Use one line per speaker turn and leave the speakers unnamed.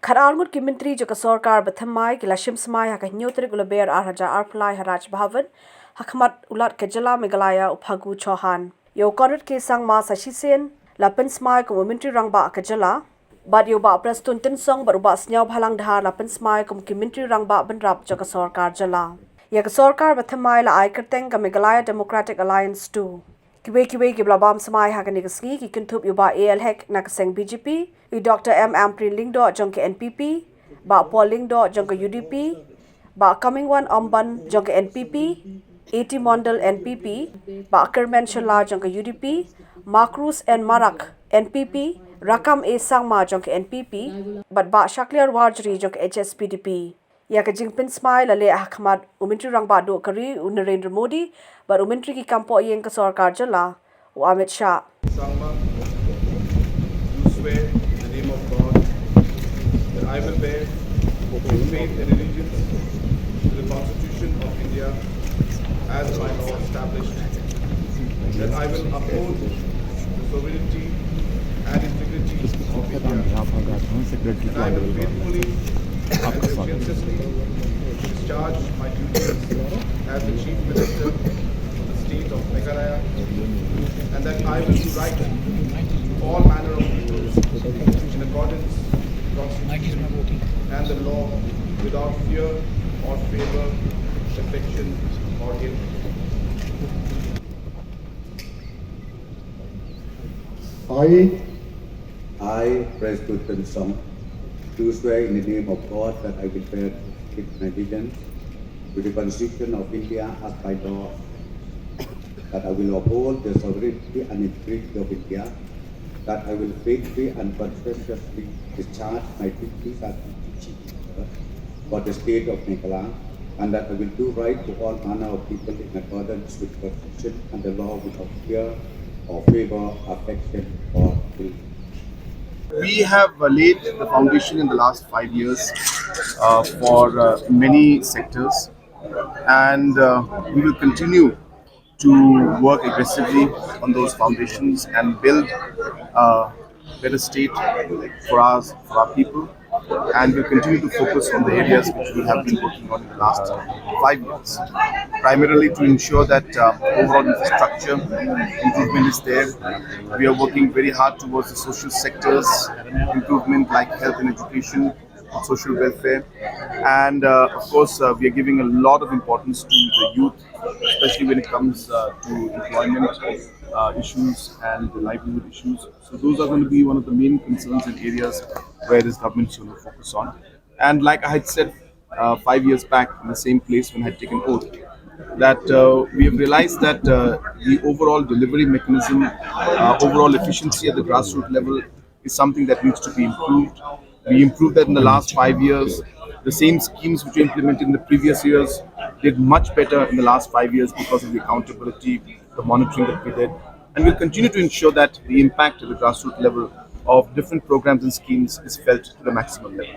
Conrad Kum ki Myntri jo ka sarkar Shim Smai kila Shim Smai ha ka nyotri gula ber arhaja arflai haraj bhavan hakmat ulat ke jala Meghalaya uphagu chohan yo Conrad ke sang ma sashisen la Shim Smai ko Myntri Rangbah ke jala bad yo ba prastun tin song baru ba snyau bhalang dhar la Shim Smai ko ki Myntri Rangbah benrap jo ka sarkar jala ya ka sarkar Shim la ai kerteng ka Meghalaya Democratic Alliance 2 Kiwe ki blabam Smai ha ka nigasgi ki kintup yo ba AL hek na kaseng BJP I Dr. Myntri Lingdo jong ke NPP, ba Paul Lingdo jong ke UDP, ba Coming One Omban jong ke NPP, AT Mondal NPP, ba Kermen Shalla jong ke UDP, Makrus and Marak NPP, Rakam A Sangma jong ke NPP, but ba Shakliar Warjri jong ke HSPDP. Ya ke jingpin Smai lale Ahmad Myntri Rangbah do kari Narendra Modi, but Myntri ki kampo yeng ke sarkar jala u Amit Shah.
Swear in the name of God that I will bear faith and allegiance to the Constitution of India as by law established, that I will uphold the sovereignty and integrity of India, and I will faithfully and conscientiously discharge my duties as the Chief Minister of the State of Meghalaya, and that I will do right to all manner of people in accordance with the Constitution and the law without fear or favor, affection or ill.
I, President Song, do swear in the name of God that I will bear allegiance to the Constitution of India as by law, that I will uphold the sovereignty and integrity of India, that I will faithfully and conscientiously discharge my duties as Chief Minister for the state of Meghalaya, and that I will do right to all manner of people in accordance with the Constitution and the law without fear or favor, affection or ill.
We have laid the foundation in the last 5 years for many sectors, and we will continue to work aggressively on those foundations and build a better state for us, for our people, and we'll continue to focus on the areas which we have been working on in the last 5 years, primarily to ensure that overall infrastructure improvement is there. We are working very hard towards the social sectors improvement like health and education, social welfare, and of course we are giving a lot of importance to the youth, especially when it comes to employment issues and the livelihood issues. So those are going to be one of the main concerns and areas where this government is going to focus on. And like I had said 5 years back in the same place when I had taken oath, that we have realized that the overall delivery mechanism, overall efficiency at the grassroots level is something that needs to be improved. We improved that in the last 5 years. The same schemes which were implemented in the previous years did much better in the last 5 years because of the accountability, the monitoring that we did. And we'll continue to ensure that the impact at the grassroots level of different programs and schemes is felt to the maximum level.